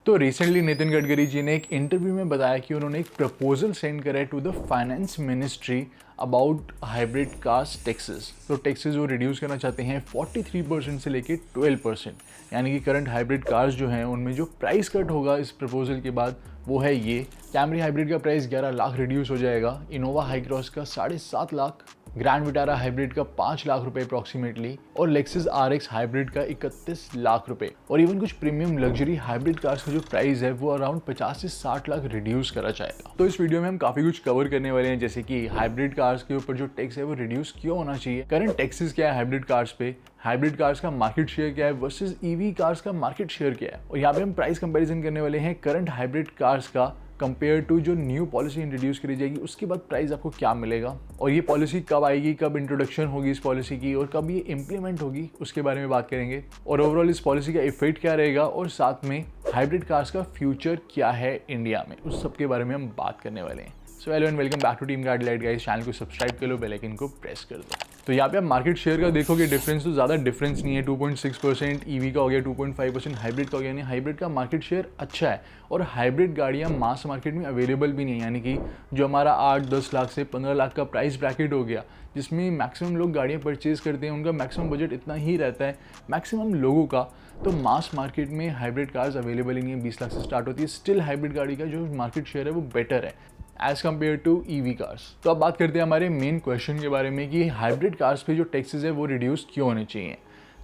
तो रिसेंटली नितिन गडकरी जी ने एक इंटरव्यू में बताया कि उन्होंने एक प्रपोजल सेंड करा है to the finance ministry about hybrid cars taxes. तो टैक्सेस वो रिड्यूस करना चाहते हैं 43% से लेके 12%, यानी कि करंट हाइब्रिड कार्स जो हैं उनमें जो प्राइस कट होगा इस प्रपोजल के बाद वो है ये। कैमरी हाइब्रिड का प्राइस 11 लाख रिड्यूस हो जाएगा, इनोवा हाई क्रॉस का 7.5 लाख, ग्रैंड विटारा हाइब्रिड का 5 लाख रुपए अप्रॉक्सीमेटली, और लेक्सिस RX हाइब्रिड का 31 लाख रुपए। और इवन कुछ प्रीमियम लग्जरी हाइब्रिड कार्स का जो प्राइस है वो अराउंड 50 से 60 लाख रिड्यूस करा जाएगा। तो इस वीडियो में हम काफी कुछ कवर करने वाले हैं, जैसे कि हाइब्रिड कार्स के ऊपर जो टैक्स है वो रिड्यूस क्यों होना चाहिए, करंट टैक्सेस क्या है हाइब्रिड कार्स पे, हाइब्रिड कार्स का मार्केट शेयर क्या है वर्सेस EV कार्स का मार्केट शेयर क्या है, और यहाँ पे हम प्राइस कंपैरिजन करने वाले हैं करंट हाइब्रिड कार्स का कंपेयर टू जो न्यू पॉलिसी इंट्रोड्यूस करी जाएगी उसके बाद प्राइस आपको क्या मिलेगा, और ये पॉलिसी कब आएगी, कब इंट्रोडक्शन होगी इस पॉलिसी की, और कब ये इंप्लीमेंट होगी उसके बारे में बात करेंगे, और ओवरऑल इस पॉलिसी का इफेक्ट क्या रहेगा, और साथ में हाइब्रिड कार्स का फ्यूचर क्या है इंडिया में, उस सब के बारे में हम बात करने वाले हैं। So hello and welcome back to team guidelight guys. Channel को सब्सक्राइब कर लो, बेल आइकन को प्रेस कर दो। तो यहाँ पे आप मार्केट शेयर का देखोगे डिफरेंस तो ज़्यादा डिफरेंस नहीं है, 2.6% EV का हो गया, 2.5% हाइब्रिड का हो गया, यानी हाइब्रिड का मार्केट शेयर अच्छा है। और हाइब्रिड गाड़ियाँ मास मार्केट में अवेलेबल भी नहीं है, यानी कि जो हमारा 8-10 लाख से 15 लाख का प्राइस ब्रैकेट हो गया, जिसमें मैक्सिमम लोग गाड़ियाँ परचेज करते हैं, उनका मैक्सिमम बजट इतना ही रहता है मैक्सिमम लोगों का। तो मास मार्केट में हाइब्रिड कार्स अवेलेबल ही नहीं है, 20 लाख से स्टार्ट होती है। स्टिल हाइब्रिड गाड़ी का जो मार्केट शेयर है वो बेटर है as compare to EV cars. तो अब बात करते हैं हमारे मेन क्वेश्चन के बारे में कि हाइब्रिड कार्स पे जो टैक्सेस है वो रिड्यूस क्यों होने चाहिए।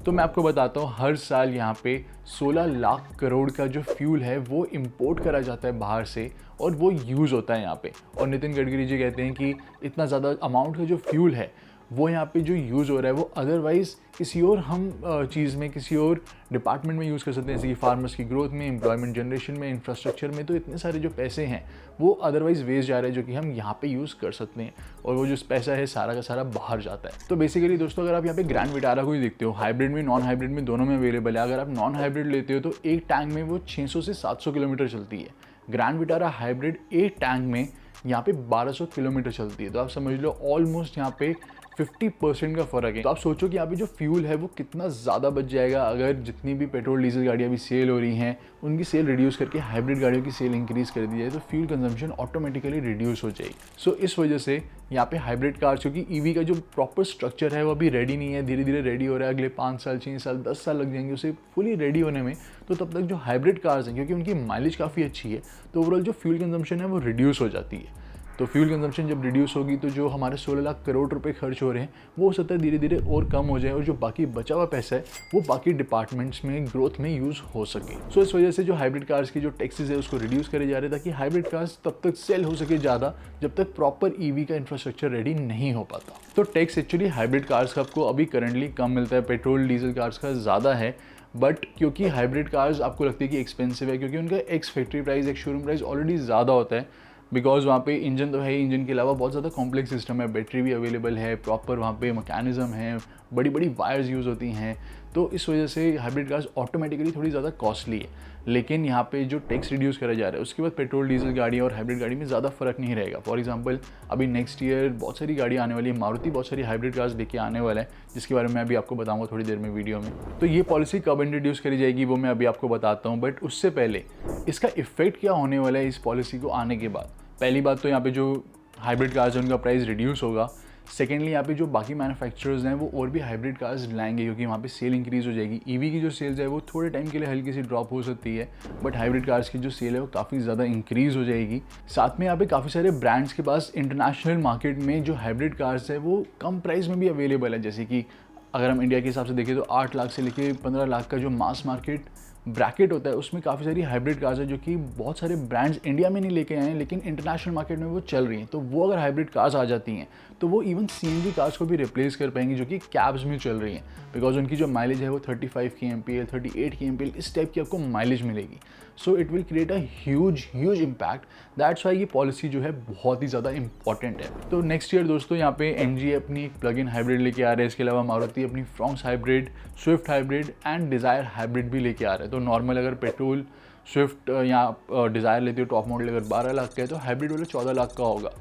तो मैं आपको बताता हूँ, हर साल यहाँ पे 16 लाख करोड़ का जो फ्यूल है वो इंपोर्ट करा जाता है बाहर से, और वो यूज़ होता है यहाँ पे। और नितिन गडकरी जी कहते हैं कि इतना ज़्यादा अमाउंट का जो फ्यूल है वो यहाँ पे जो यूज़ हो रहा है वो अदरवाइज़ किसी और हम चीज़ में, किसी और डिपार्टमेंट में यूज़ कर सकते हैं, जैसे कि फार्मर्स की ग्रोथ में, एम्प्लॉयमेंट जनरेशन में, इंफ्रास्ट्रक्चर में। तो इतने सारे जो पैसे हैं वो अदरवाइज़ वेस्ट जा रहे हैं जो कि हम यहाँ पे यूज़ कर सकते हैं, और वो जो पैसा है सारा का सारा बाहर जाता है। तो बेसिकली दोस्तों, अगर आप यहाँ पे ग्रैंड विटारा को ही देखते हो, हाइब्रिड में नॉन हाइब्रिड में दोनों में अवेलेबल है। अगर आप नॉन हाइब्रिड लेते हो तो एक टैंक में वो 600 से 700 किलोमीटर चलती है। ग्रैंड विटारा हाइब्रिड एक टैंक में यहाँ पे 1200 किलोमीटर चलती है। तो आप समझ लो ऑलमोस्ट यहाँ पे 50% का फ़र्क है। तो आप सोचो कि यहाँ पे जो फ्यूल है वो कितना ज़्यादा बच जाएगा अगर जितनी भी पेट्रोल डीजल गाड़ियाँ भी सेल हो रही हैं उनकी सेल रिड्यूस करके हाइब्रिड गाड़ियों की सेल इंक्रीज़ कर दी जाए, तो फ्यूल कंजम्पशन ऑटोमेटिकली रिड्यूस हो जाएगी। सो इस वजह से यहाँ पे हाइब्रिड कार, क्योंकि EV का जो प्रॉपर स्ट्रक्चर है वो अभी रेडी नहीं है, धीरे धीरे रेडी हो रहा है। अगले 5 साल, 6 साल, 10 साल लग जाएंगे उसे फुली रेडी होने में। तो तब तक जो हाइब्रिड कार्स हैं, क्योंकि उनकी माइलेज काफ़ी अच्छी है, तो ओवरऑल जो फ्यूल कंजम्पशन है वो रिड्यूस हो जाती है। तो फ्यूल कंजम्पशन जब रिड्यूस होगी तो जो हमारे 16 लाख करोड़ रुपए खर्च हो रहे हैं वो हो सकता है धीरे धीरे और कम हो जाए, और जो बाकी बचा हुआ पैसा है वो बाकी डिपार्टमेंट्स में ग्रोथ में यूज़ हो सके। सो इस वजह से जो हाइब्रिड कार्स की जो टैक्सेस है उसको रिड्यूस करे जा रहे हैं, ताकि हाइब्रिड कार्स तब तक सेल हो सके ज़्यादा जब तक प्रॉपर EV का इंफ्रास्ट्रक्चर रेडी नहीं हो पाता। तो टैक्स एक्चुअली हाइब्रिड कार्स का आपको अभी करंटली कम मिलता है, पेट्रोल डीजल कार्स का ज़्यादा है। बट क्योंकि हाइब्रिड कार्स आपको लगती है कि एक्सपेंसिव है, क्योंकि उनका एक्स फैक्ट्री प्राइस, एक शोरूम प्राइस ऑलरेडी ज़्यादा होता है, बिकॉज वहाँ पे इंजन तो है ही, इंजन के अलावा बहुत ज़्यादा कॉम्प्लेक्स सिस्टम है, बैटरी भी अवेलेबल है, प्रॉपर वहाँ पे मैकेनिज्म है, बड़ी बड़ी वायर्स यूज़ होती हैं। तो इस वजह से हाइब्रिड कार्स ऑटोमेटिकली थोड़ी ज़्यादा कॉस्टली है। लेकिन यहाँ पे जो टैक्स रिड्यूस करा जा रहा है उसके बाद पेट्रोल डीजल गाड़ी और हाइब्रिड गाड़ी में ज़्यादा फर्क नहीं रहेगा। फॉर एग्जांपल अभी नेक्स्ट ईयर बहुत सारी गाड़ी आने वाली है, मारुति बहुत सारी हाइब्रिड कार्स लेके आने वाला है, जिसके बारे में अभी आपको बताऊँगा थोड़ी देर में वीडियो में। तो ये पॉलिसी कब इंट्रोड्यूस करी जाएगी वो मैं अभी आपको बताता हूँ, बट उससे पहले इसका इफेक्ट क्या होने वाला है इस पॉलिसी को आने के बाद। पहली बात तो यहाँ पे जो हाइब्रिड कार्स है उनका प्राइस रिड्यूस होगा। सेकेंडली यहाँ पे जो बाकी मैन्युफैक्चरर्स हैं वो और भी हाइब्रिड कार्स लाएंगे, क्योंकि वहाँ पे सेल इंक्रीज़ हो जाएगी। EV की जो सेल्स है वो थोड़े टाइम के लिए हल्की सी ड्रॉप हो सकती है, बट हाइब्रिड कार्स की जो सेल है वो काफ़ी ज़्यादा इंक्रीज़ हो जाएगी। साथ में यहाँ पे काफ़ी सारे ब्रांड्स के पास इंटरनेशनल मार्केट में जो हाइब्रिड कार्स है वो कम प्राइस में भी अवेलेबल है। जैसे कि अगर हम इंडिया के हिसाब से देखें तो 8 लाख से लेकर 15 लाख का जो मास मार्केट ब्रैकेट होता है उसमें काफ़ी सारी हाइब्रिड कार्स है जो कि बहुत सारे ब्रांड्स इंडिया में नहीं लेके आए हैं, लेकिन इंटरनेशनल मार्केट में वो चल रही हैं। तो वो अगर हाइब्रिड कार्स आ जाती हैं तो वो इवन CNG कार्स को भी रिप्लेस कर पाएंगी जो कि कैब्स में चल रही हैं, बिकॉज उनकी जो माइलेज है वो 35 kmpl, 38 kmpl इस टाइप की आपको माइलेज मिलेगी। So it will create a huge impact. That's why ये पॉलिसी जो है बहुत ही ज़्यादा इंपॉर्टेंट है। तो नेक्स्ट ईयर दोस्तों यहाँ पे MG अपनी एक प्लग इन हाइब्रिड लेके आ रहे हैं, इसके अलावा मारुति अपनी Fronx hybrid, Swift hybrid and desire hybrid भी लेके आ रहे हैं। तो नॉर्मल अगर पेट्रोल स्विफ्ट या डिज़ायर लेते हो टॉप मॉडल अगर 12 लाख का है तो हाइब्रिड वाला 14 लाख का होगा।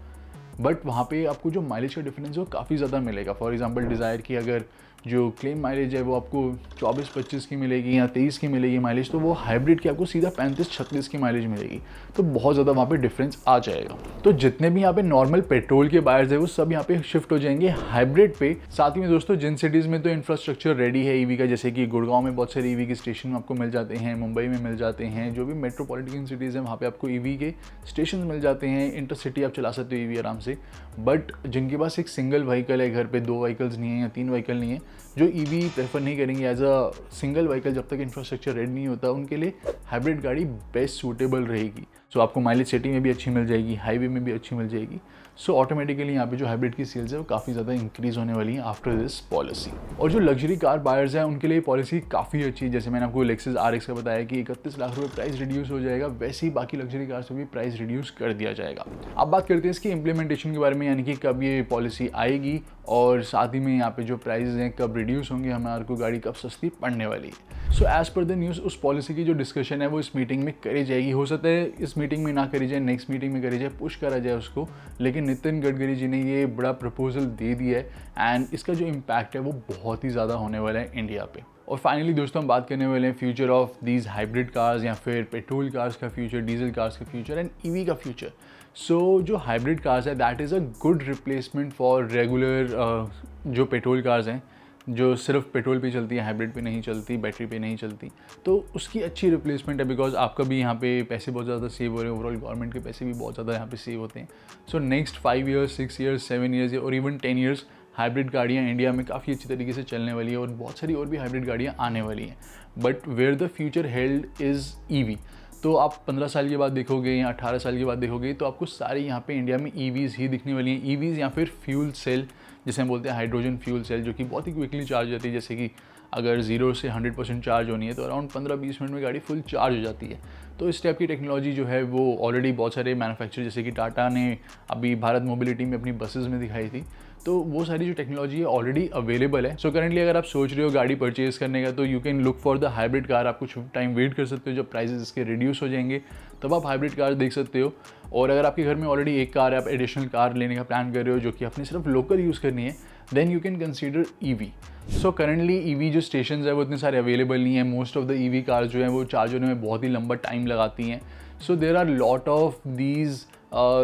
बट वहाँ पे आपको जो माइलेज का डिफरेंस है वो काफ़ी ज़्यादा मिलेगा। फॉर एग्जांपल डिज़ायर की अगर जो क्लेम माइलेज है वो आपको 24-25 की मिलेगी या 23 की मिलेगी माइलेज, तो वो हाइब्रिड की आपको सीधा 35-36 की माइलेज मिलेगी। तो बहुत ज़्यादा वहाँ पे डिफरेंस आ जाएगा। तो जितने भी यहाँ पे नॉर्मल पेट्रोल के बायर्स है वो सब यहाँ पे शिफ्ट हो जाएंगे हाइब्रिड पे। साथ ही में दोस्तों जिन सिटीज़ में तो इंफ्रास्ट्रक्चर रेडी है ईवी का, जैसे कि गुड़गांव में बहुत सारे ईवी के स्टेशन आपको मिल जाते हैं, मुंबई में मिल जाते हैं, जो भी मेट्रोपॉलिटन सिटीज़ हैं वहाँ पे आपको ईवी के स्टेशन मिल जाते हैं, इंटरसिटी आप चला सकते हो ईवी आराम से। बट जिनके पास एक सिंगल व्हीकल है, घर पे 2 व्हीकल्स नहीं है या 3 व्हीकल नहीं है, जो ईवी प्रेफर नहीं करेंगे एज अ सिंगल व्हीकल जब तक इंफ्रास्ट्रक्चर रेडी नहीं होता, उनके लिए हाइब्रिड गाड़ी बेस्ट सूटेबल रहेगी। सो आपको माइलेज सिटी में भी अच्छी मिल जाएगी, हाईवे में भी अच्छी मिल जाएगी। सो ऑटोमेटिकली यहाँ पे जो हाइब्रिड की सेल्स है वो काफ़ी ज़्यादा इंक्रीज़ होने वाली है आफ्टर दिस पॉलिसी। और जो लग्जरी कार बायर्स हैं उनके लिए पॉलिसी काफ़ी अच्छी है। जैसे मैंने आपको लेक्सस RX का बताया कि 31 लाख रुपये प्राइस रिड्यूस हो जाएगा, वैसे ही बाकी लग्जरी कार से भी प्राइस रिड्यूस कर दिया जाएगा। अब बात करते हैं इसकी इम्प्लीमेंटेशन के बारे में, यानी कि कब ये पॉलिसी आएगी और साथ ही में यहाँ पे जो प्राइस हैं कब रिड्यूस होंगे, हमारे को गाड़ी कब सस्ती पड़ने वाली है। So as per the news उस पॉलिसी की जो डिस्कशन है वो इस मीटिंग में करी जाएगी। हो सकता है इस मीटिंग में ना करी जाए, नेक्स्ट मीटिंग में करी जाए, पुश करा जाए उसको, लेकिन नितिन गडकरी जी ने ये बड़ा प्रपोजल दे दिया है एंड इसका जो इम्पैक्ट है वो बहुत ही ज़्यादा होने वाला है इंडिया पे। और फाइनली दोस्तों हम बात करने वाले हैं future of these hybrid cars या फिर पेट्रोल कार्स का फ्यूचर, डीजल कार्स का फ्यूचर एंड ईवी का फ्यूचर। सो जो हाइब्रिड कार्स है that is a good replacement for regular जो पेट्रोल कार्स हैं, जो सिर्फ पेट्रोल पे चलती है, हाइब्रिड पे नहीं चलती, बैटरी पे नहीं चलती, तो उसकी अच्छी रिप्लेसमेंट है। बिकॉज आपका भी यहाँ पे पैसे बहुत ज़्यादा सेव हो रहे हैं, ओवरऑल गवर्नमेंट के पैसे भी बहुत ज़्यादा यहाँ पे सेव होते हैं। So next 5 years, 6 years, 7 years और इवन 10 ईयर्स हाइब्रिड गाड़ियाँ इंडिया में काफ़ी अच्छी तरीके से चलने वाली है और बहुत सारी और भी हाइब्रिड गाड़ियाँ आने वाली हैं। But where the future held is EV. तो आप 15 साल के बाद देखोगे या 18 साल के बाद देखोगे तो आपको सारे यहाँ पे इंडिया में ईवीज़ ही दिखने वाली हैं। ईवीज़ या फिर फ्यूल सेल जिसे हम बोलते हैं, हाइड्रोजन फ्यूल सेल, जो कि बहुत ही क्विकली चार्ज होती है। जैसे कि अगर 0 से 100% चार्ज होनी है तो अराउंड 15-20 मिनट में गाड़ी फुल चार्ज हो जाती है। तो इस टाइप की टेक्नोलॉजी जो है वो ऑलरेडी बहुत सारे मैन्युफैक्चर, जैसे कि टाटा ने अभी भारत मोबिलिटी में अपनी बसेस में दिखाई थी, तो वो सारी जो टेक्नोलॉजी है ऑलरेडी अवेलेबल है। सो करंटली अगर आप सोच रहे हो गाड़ी परचेज करने का तो you can look for the hybrid car. आप कुछ टाइम वेट कर सकते हो, जब प्राइसेस इसके रिड्यूस हो जाएंगे तब आप हाइब्रिड कार देख सकते हो। और अगर आपके घर में ऑलरेडी एक कार है, आप एडिशनल कार लेने का प्लान कर रहे हो जो कि अपनी सिर्फ लोकल यूज़ करनी है, then you can consider EV. So currently EV जो स्टेशन है वो इतने सारे अवेलेबल नहीं है। Most of the EV car जो है वो चार्ज होने में बहुत ही लंबा टाइम लगाती हैं। So there are lot of these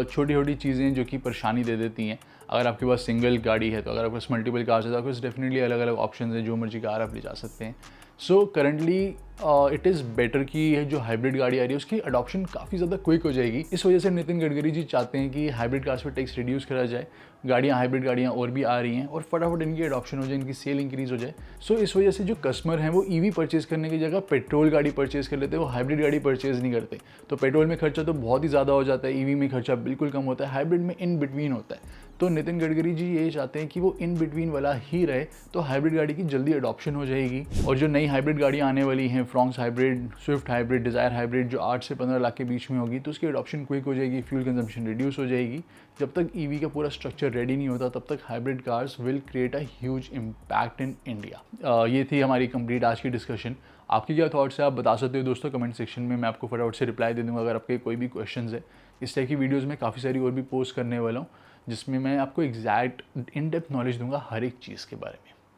छोटी छोटी चीज़ें जो कि परेशानी दे देती हैं। अगर आपके पास सिंगल गाड़ी है, तो अगर आपके पास मल्टीपल कार्स है तो आपके पास डेफिनेटली अलग अलग ऑप्शन हैं, जो मर्जी कार आप ले जा सकते हैं। So currently it is better कि ये जो हाइब्रिड गाड़ी आ रही है उसकी अडॉप्शन काफ़ी ज़्यादा क्विक हो जाएगी। इस वजह से नितिन गडकरी जी चाहते हैं कि हाइब्रिड कार्स पर टैक्स रिड्यूस करा जाए, गाड़ियाँ हाइब्रिड गाड़ियाँ और भी आ रही हैं और फटाफट इनकी अडॉप्शन हो जाए, इनकी सेल इंक्रीज़ हो जाए। सो इस वजह से जो कस्टमर हैं वो ईवी परचेज़ करने की जगह पेट्रोल गाड़ी परचेज़ कर लेते हैं, वो हाइब्रिड गाड़ी परचेज़ नहीं करते। तो पेट्रोल में खर्चा तो बहुत ही ज़्यादा हो जाता है, ईवी में खर्चा बिल्कुल कम होता है, हाइब्रिड में इन बिटवीन होता है। तो नितिन गडकरी जी ये चाहते हैं कि वो इन बिटवीन वाला ही रहे, तो हाइब्रिड गाड़ी की जल्दी अडॉप्शन हो जाएगी। और जो नई हाइब्रिड गाड़ियाँ आने वाली हैं, Fronx hybrid, Swift hybrid, desire hybrid, जो 8 से 15 लाख के बीच में होगी, तो उसकी अडॉप्शन क्विक हो जाएगी, फ्यूल कंजम्पशन रिड्यूस हो जाएगी। जब तक ईवी का पूरा स्ट्रक्चर रेडी नहीं होता तब तक hybrid cars will create a huge impact in India. ये थी हमारी कंप्लीट आज की डिस्कशन। आपकी क्या थॉट्स है आप बता सकते हो दोस्तों कमेंट सेक्शन में, मैं आपको फटाफट से रिप्लाई दे दूँगा अगर आपके कोई भी क्वेश्चन है। इस टाइप की वीडियोज़ में काफ़ी सारी और भी पोस्ट करने वाला हूँ जिसमें मैं आपको एग्जैक्ट इन डेप्थ नॉलेज दूंगा हर एक चीज़ के बारे में।